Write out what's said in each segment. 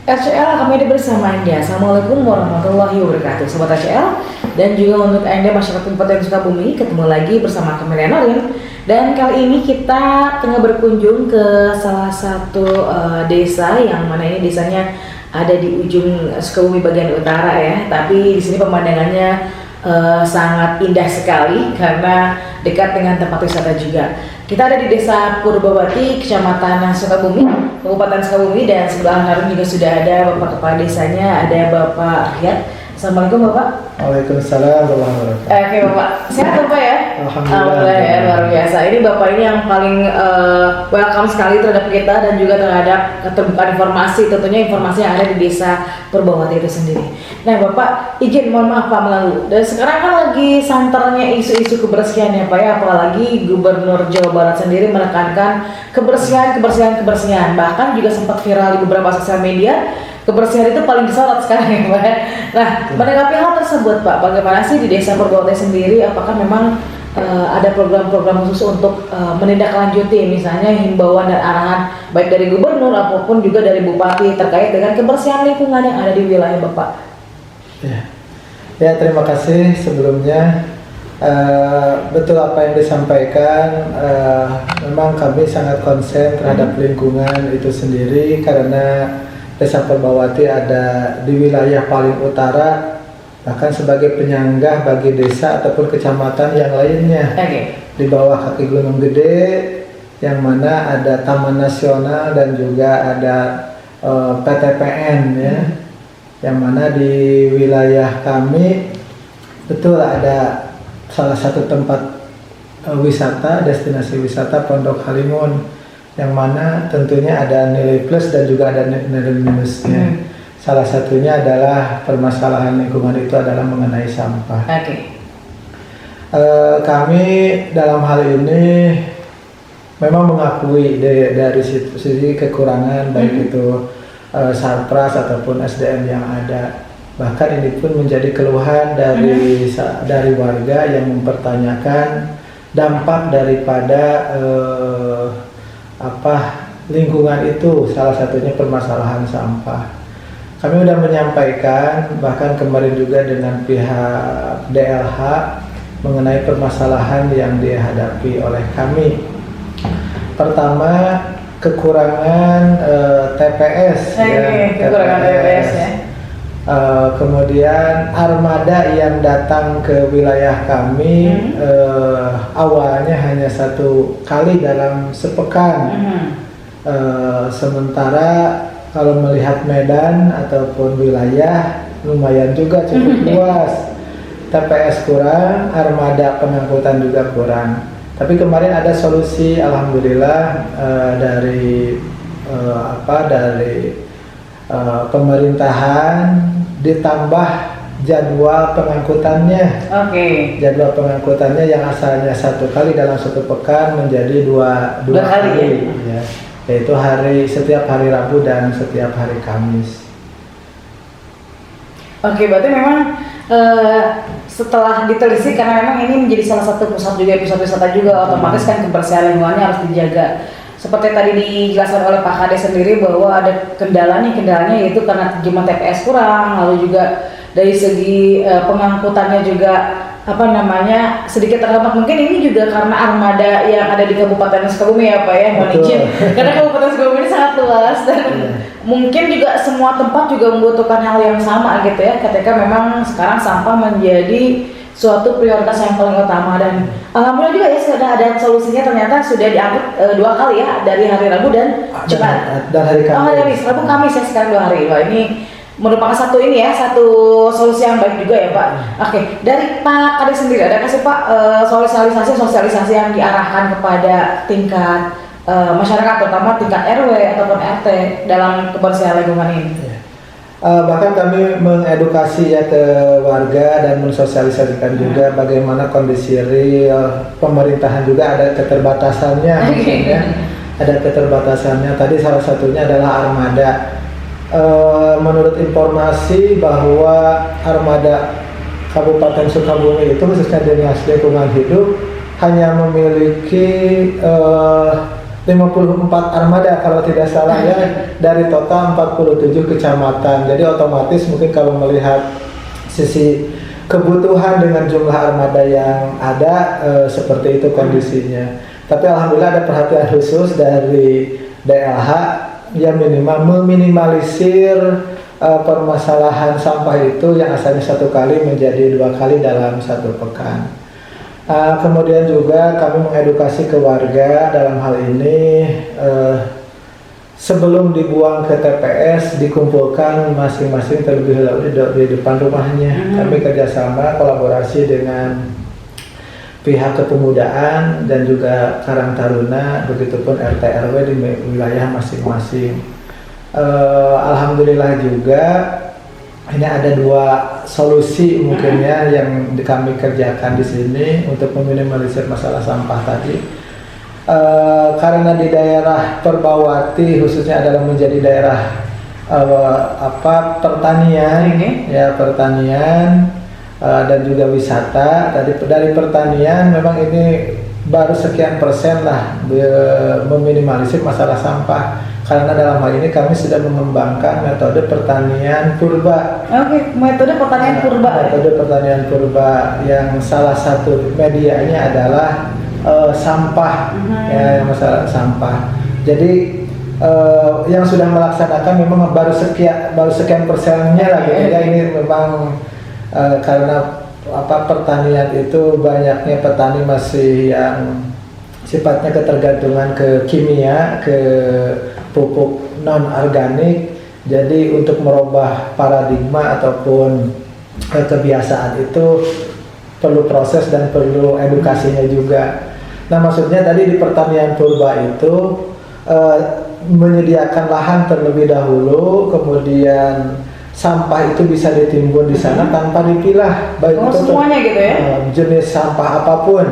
RCL kami ada bersama Anda. Assalamualaikum warahmatullahi wabarakatuh Sobat RCL. Dan juga untuk Anda masyarakat Kabupaten Sukabumi, ketemu lagi bersama kami Lenorin. Dan kali ini kita tengah berkunjung ke salah satu desa, yang mana ini desanya ada di ujung Sukabumi bagian utara ya. Tapi di sini pemandangannya sangat indah sekali karena dekat dengan tempat wisata juga. Kita ada di Desa Purbawati, Kecamatan Sukabumi, Kabupaten Sukabumi, dan sebelah kanan juga sudah ada Bapak Kepala Desanya, ada Bapak Riyad. Assalamualaikum Bapak. Waalaikumsalam warahmatullahi wabarakatuh. Oke Bapak, sehat Bapak ya? Alhamdulillah ya, luar biasa. Ini Bapak ini yang paling welcome sekali terhadap kita dan juga terhadap keterbukaan informasi, tentunya informasi yang ada di Desa Purbawati itu sendiri. Nah Bapak, izin mohon maaf Pak mengganggu. Dan sekarang kan lagi santernya isu-isu kebersihan ya Pak ya, apalagi Gubernur Jawa Barat sendiri menekankan kebersihan. Bahkan juga sempat viral di beberapa sosial media. Kebersihan itu paling disorot sekarang ya Pak. Nah, menanggapi hal tersebut Pak, bagaimana sih di Desa Purbawati sendiri? Apakah memang ada program-program khusus untuk menindaklanjuti misalnya himbauan dan arahan baik dari gubernur ataupun juga dari bupati terkait dengan kebersihan lingkungan yang ada di wilayah Bapak? Ya, terima kasih sebelumnya. Betul apa yang disampaikan. Memang kami sangat konsen terhadap lingkungan itu sendiri karena Desa Purbawati ada di wilayah paling utara, bahkan sebagai penyangga bagi desa ataupun kecamatan yang lainnya. Di bawah kaki Gunung Gede, yang mana ada Taman Nasional dan juga ada PTPN ya. Yang mana di wilayah kami betul ada salah satu tempat wisata, destinasi wisata Pondok Halimun, yang mana tentunya ada nilai plus dan juga ada nilai minusnya. Salah satunya adalah permasalahan lingkungan itu adalah mengenai sampah. Kami dalam hal ini memang mengakui dari sisi kekurangan baik itu sarpras ataupun SDM yang ada. Bahkan ini pun menjadi keluhan dari warga yang mempertanyakan dampak daripada lingkungan itu, salah satunya permasalahan sampah. Kami sudah menyampaikan bahkan kemarin juga dengan pihak DLH mengenai permasalahan yang dihadapi oleh kami. Pertama, kekurangan TPS TPS ya. Kemudian armada yang datang ke wilayah kami awalnya hanya satu kali dalam sepekan. Sementara kalau melihat medan ataupun wilayah lumayan juga cukup luas. TPS kurang, armada pengangkutan juga kurang. Tapi kemarin ada solusi, alhamdulillah dari pemerintahan, ditambah jadwal pengangkutannya. Jadwal pengangkutannya yang asalnya satu kali dalam satu pekan menjadi dua kali ya. Yaitu setiap hari Rabu dan setiap hari Kamis. Berarti memang setelah ditelisik, karena memang ini menjadi salah satu pusat wisata juga, otomatis kan kebersihan lingkungannya harus dijaga. Seperti tadi dijelaskan oleh Pak Kades sendiri bahwa ada kendalanya yaitu karena jumlah TPS kurang, lalu juga dari segi pengangkutannya juga sedikit terhambat. Mungkin ini juga karena armada yang ada di Kabupaten Sukabumi ya Pak ya, mohon izin. Karena Kabupaten Sukabumi ini sangat luas dan mungkin juga semua tempat juga membutuhkan hal yang sama gitu ya, ketika memang sekarang sampah menjadi suatu prioritas yang paling utama. Dan alhamdulillah juga ya sudah ada solusinya, ternyata sudah diangkut 2 kali ya, dari hari Rabu dan Jumat. Dan hari Kamis. Rabu Kamis ya, sekarang 2 hari. Wah, ini merupakan satu solusi yang baik juga ya Pak. Dari Pak Kades sendiri ada kasih Pak sosialisasi yang diarahkan kepada tingkat masyarakat, terutama tingkat RW ataupun RT dalam kebersihan lingkungan ini? Bahkan kami mengedukasi ya ke warga dan mensosialisasikan juga bagaimana kondisi real. Pemerintahan juga ada keterbatasannya. Ada keterbatasannya. Tadi salah satunya adalah armada. Menurut informasi bahwa armada Kabupaten Sukabumi itu khususnya Dinas Lingkungan Hidup hanya memiliki 54 armada kalau tidak salah ya, dari total 47 kecamatan. Jadi otomatis mungkin kalau melihat sisi kebutuhan dengan jumlah armada yang ada, seperti itu kondisinya. Tapi alhamdulillah ada perhatian khusus dari DLH yang minimal meminimalisir permasalahan sampah itu yang asalnya 1 kali menjadi 2 kali dalam 1 pekan. Kemudian juga kami mengedukasi ke warga dalam hal ini, sebelum dibuang ke TPS dikumpulkan masing-masing terlebih dahulu di depan rumahnya. Kami kerjasama kolaborasi dengan pihak kepemudaan dan juga Karang Taruna, begitupun RT RW di wilayah masing-masing. Alhamdulillah juga ini ada 2 solusi mungkinnya yang kami kerjakan di sini untuk meminimalisir masalah sampah tadi. Karena di daerah Perbawati khususnya adalah menjadi daerah pertanian, ya pertanian dan juga wisata. Dari pertanian memang ini baru sekian persen lah meminimalisir masalah sampah. Karena dalam hal ini kami sudah mengembangkan metode pertanian purba. Oke, metode pertanian purba. Metode pertanian purba yang salah satu medianya adalah sampah, ya, masalah sampah. Jadi yang sudah melaksanakan memang baru sekian persennya lah gitu ya. Ini memang karena pertanian itu banyaknya petani masih yang sifatnya ketergantungan ke kimia, ke pupuk non organik. Jadi untuk merubah paradigma ataupun kebiasaan itu perlu proses dan perlu edukasinya juga. Nah, maksudnya tadi di pertanian purba itu menyediakan lahan terlebih dahulu, kemudian sampah itu bisa ditimbun di sana tanpa dipilah, baik itu semuanya gitu ya, jenis sampah apapun,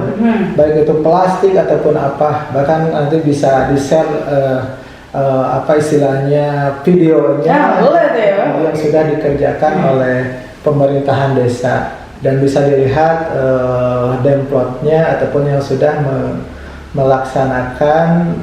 baik itu plastik ataupun apa, bahkan nanti bisa di-share istilahnya videonya yang sudah dikerjakan oleh pemerintahan desa, dan bisa dilihat demplotnya ataupun yang sudah melaksanakan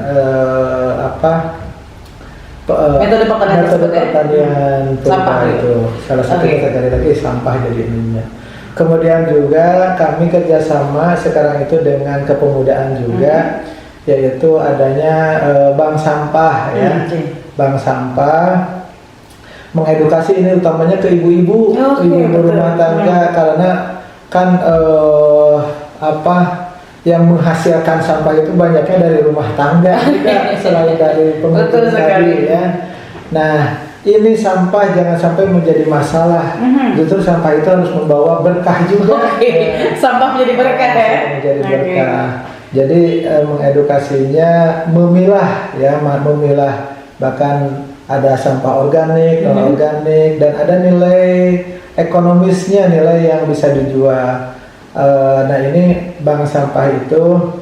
metode pertanian purba itu. Salah satu kategori lagi sampah jadi ininya. Kemudian juga kami kerjasama sekarang itu dengan kepemudaan juga, yaitu adanya bank sampah ya. Bank sampah mengedukasi ini utamanya ke ibu-ibu, ibu-ibu rumah tangga, karena kan yang menghasilkan sampah itu banyaknya dari rumah tangga juga, selain dari pengumpul tadi ya. Nah, ini sampah jangan sampai menjadi masalah. Justru sampah itu harus membawa berkah juga. Sampah menjadi berkah ya. Menjadi berkah. Jadi mengedukasinya memilah ya, memilah, bahkan ada sampah organik, non organik, dan ada nilai ekonomisnya, nilai yang bisa dijual. Nah, ini bank sampah itu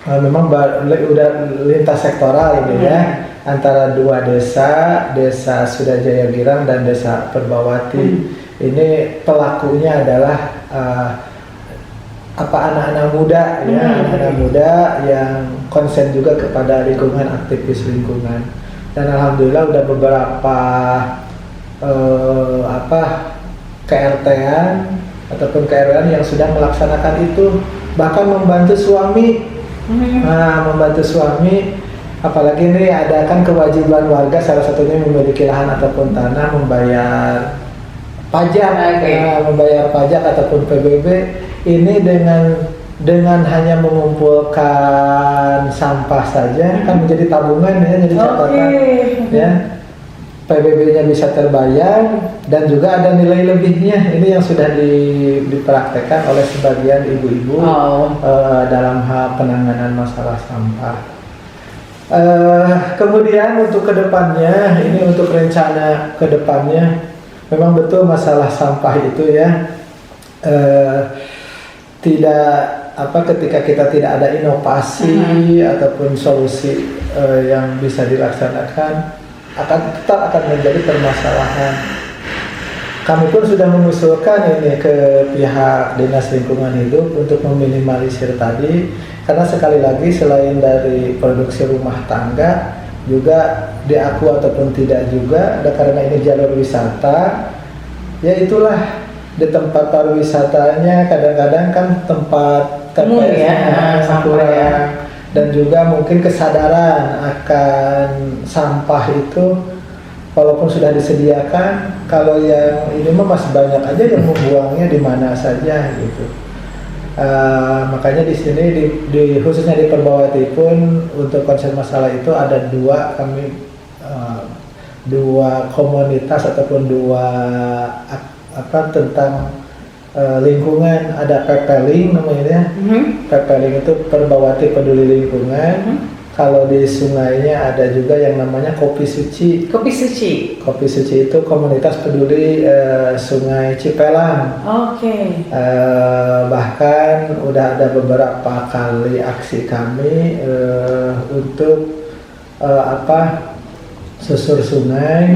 memang udah lintas sektoral ini ya, antara 2 desa Sudajaya Girang dan desa Perbawati. Ini pelakunya adalah anak-anak muda ya, anak-anak muda yang konsen juga kepada lingkungan, aktivis lingkungan. Dan alhamdulillah udah beberapa KRT-an ataupun KRW yang sudah melaksanakan itu, bahkan membantu suami. Nah, membantu suami, apalagi ini ada kan kewajiban warga, salah satunya memiliki lahan ataupun tanah, membayar pajak, membayar pajak ataupun PBB. Ini dengan hanya mengumpulkan sampah saja kan menjadi tabungan ya, jadi catatan ya. PBB-nya bisa terbayar dan juga ada nilai lebihnya. Ini yang sudah dipraktekkan oleh sebagian ibu-ibu dalam hal penanganan masalah sampah. Kemudian untuk kedepannya, ini untuk rencana kedepannya, memang betul masalah sampah itu ya, ketika kita tidak ada inovasi ataupun solusi yang bisa dilaksanakan, tetap akan menjadi permasalahan. Kami pun sudah mengusulkan ini ke pihak Dinas Lingkungan Hidup untuk meminimalisir tadi, Karena sekali lagi selain dari produksi rumah tangga juga diaku ataupun tidak juga, karena ini jalur wisata, ya itulah di tempat pariwisatanya kadang-kadang kan tempat TPS-nya kurang, dan juga mungkin kesadaran akan sampah itu walaupun sudah disediakan, kalau yang ini mah masih banyak aja yang membuangnya di mana saja gitu. Makanya di sini khususnya di Perbawati pun untuk konsen masalah itu ada dua komunitas ataupun dua tentang lingkungan. Ada Pepeling namanya, Pepeling itu Perbawati Peduli Lingkungan. Kalau di sungainya ada juga yang namanya Kopi Suci. Kopi Suci. Kopi Suci itu komunitas peduli Sungai Cipelang. Oke. Bahkan udah ada beberapa kali aksi kami untuk susur sungai.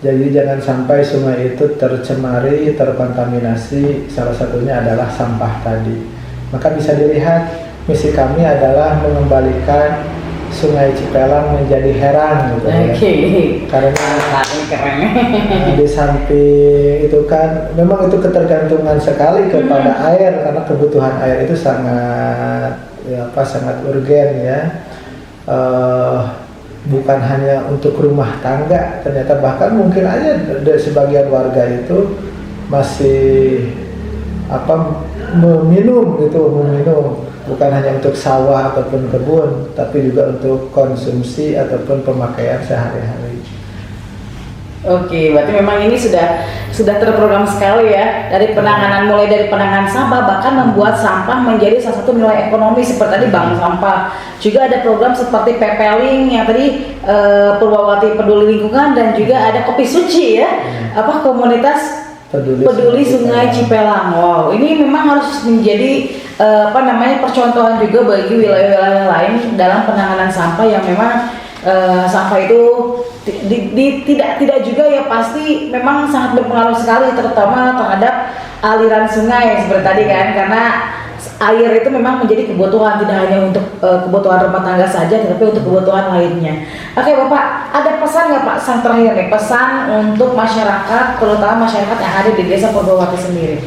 Jadi jangan sampai sungai itu tercemari, terkontaminasi. Salah satunya adalah sampah tadi. Maka bisa dilihat misi kami adalah mengembalikan Sungai Cipelang menjadi herang gitu ya. Karena keren. di samping itu kan memang itu ketergantungan sekali kepada air, karena kebutuhan air itu sangat sangat urgen ya. Bukan hanya untuk rumah tangga, ternyata bahkan mungkin aja dari sebagian warga itu masih meminum bukan hanya untuk sawah ataupun kebun, tapi juga untuk konsumsi ataupun pemakaian sehari-hari. Oke, berarti memang ini sudah terprogram sekali ya, mulai dari penanganan sampah, bahkan membuat sampah menjadi salah satu nilai ekonomi seperti tadi bank sampah. Juga ada program seperti Pepeling yang tadi Perbawati Peduli Lingkungan, dan juga ada Kopi Suci ya, komunitas peduli Sungai Cipelang. Wow, ini memang harus menjadi percontohan juga bagi wilayah-wilayah lain dalam penanganan sampah yang memang sampah itu tidak juga ya, pasti memang sangat berpengaruh sekali, terutama terhadap aliran sungai seperti tadi kan, karena air itu memang menjadi kebutuhan tidak hanya untuk kebutuhan rumah tangga saja, tapi untuk kebutuhan lainnya. Oke Bapak, ada pesan nggak Pak, sang terakhir nih, pesan untuk masyarakat, terutama masyarakat yang ada di Desa Perbawati sendiri?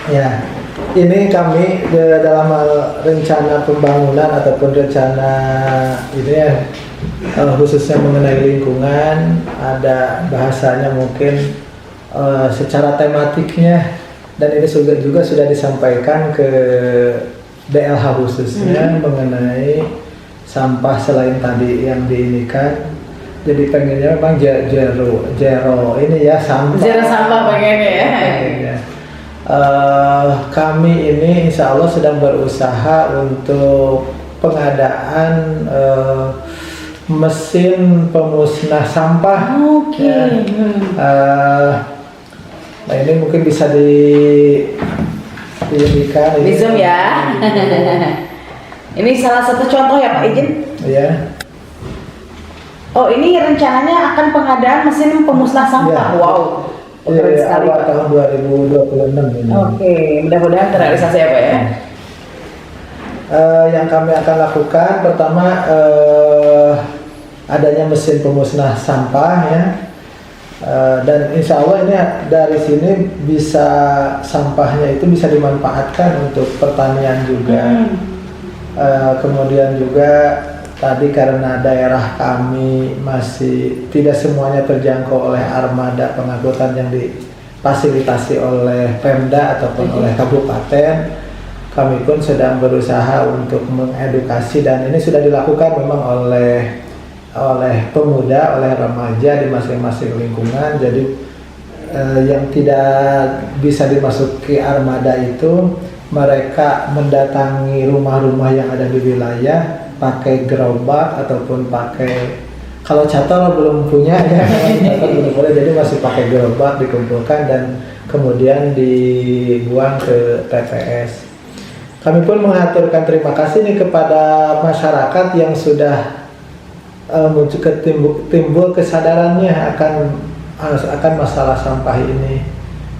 Ya, ini kami dalam rencana pembangunan ataupun rencana ini ya, khususnya mengenai lingkungan, ada bahasanya mungkin secara tematiknya, dan ini juga sudah disampaikan ke DLH khususnya mengenai sampah selain tadi yang diinikan. Jadi pengennya memang zero ini ya, sampah. Zero sampah pengennya ya. Kami ini insya Allah sedang berusaha untuk pengadaan mesin pemusnah sampah. Oke. Ya. Nah ini mungkin bisa diindikan. Di Zoom ya. Ini salah satu contoh ya Pak Izin. Ya. Oh ini rencananya akan pengadaan mesin pemusnah sampah. Ya. Wow. Iya, awal tahun 2026 ini. Oke, mudah-mudahan terrealisasi ya Pak ya. Yang kami akan lakukan pertama adanya mesin pemusnah sampah ya. Dan insya Allah ini dari sini bisa sampahnya itu bisa dimanfaatkan untuk pertanian juga. Kemudian juga tadi karena daerah kami masih tidak semuanya terjangkau oleh armada pengangkutan yang difasilitasi oleh Pemda ataupun oleh kabupaten, kami pun sedang berusaha untuk mengedukasi, dan ini sudah dilakukan memang oleh pemuda, oleh remaja di masing-masing lingkungan. Jadi yang tidak bisa dimasuki armada itu mereka mendatangi rumah-rumah yang ada di wilayah pakai gerobak ataupun pakai, kalau cator belum punya ya, cator belum boleh, jadi masih pakai gerobak dikumpulkan dan kemudian dibuang ke TPS. Kami pun mengaturkan terima kasih nih kepada masyarakat yang sudah timbul kesadarannya akan masalah sampah ini.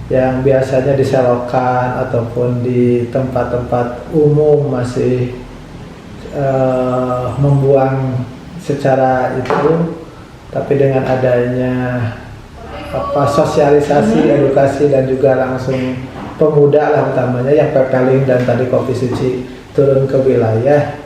yang biasanya di selokan ataupun di tempat-tempat umum masih membuang secara itu, tapi dengan adanya sosialisasi, edukasi dan juga langsung pemuda lah utamanya yang pepeling dan tadi kopi suci turun ke wilayah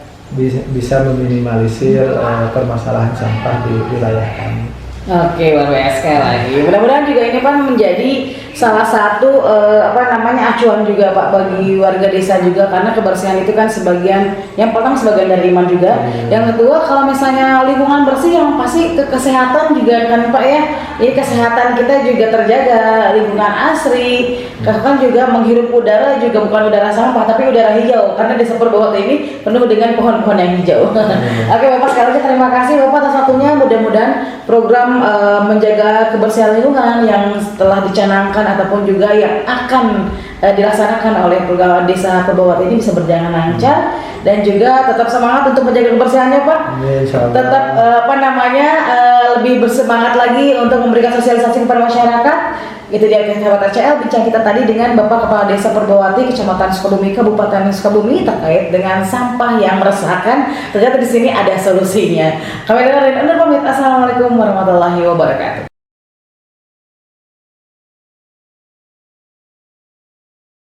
bisa meminimalisir permasalahan sampah di wilayah kami. Oke, luar biasa sekali lagi. Mudah-mudahan juga ini Pak menjadi salah satu acuan juga Pak bagi warga desa juga, karena kebersihan itu kan yang pertama sebagian dari iman juga. Yang kedua, kalau misalnya lingkungan bersih yang pasti kesehatan juga kan Pak ya. Jadi kesehatan kita juga terjaga, lingkungan asri, bahkan juga menghirup udara juga bukan udara sampah tapi udara hijau, karena desa Perbawati ini penuh dengan pohon-pohon yang hijau. Oke Bapak, sekali lagi terima kasih Bapak atas waktunya. Mudah-mudahan program menjaga kebersihan lingkungan yang telah dicanangkan ataupun juga yang akan dilaksanakan oleh program desa Perbawati ini bisa berjalan lancar dan juga tetap semangat untuk menjaga kebersihannya Pak. Tetap lebih bersemangat lagi untuk memberikan sosialisasi kepada masyarakat. Itu dia sahabat RCL, bincang kita tadi dengan Bapak Kepala Desa Perbawati, Kecamatan Sukabumi, Kabupaten Sukabumi, terkait dengan sampah yang meresahkan. Ternyata di sini ada solusinya. Kami dengerin, pamit. Assalamualaikum warahmatullahi wabarakatuh.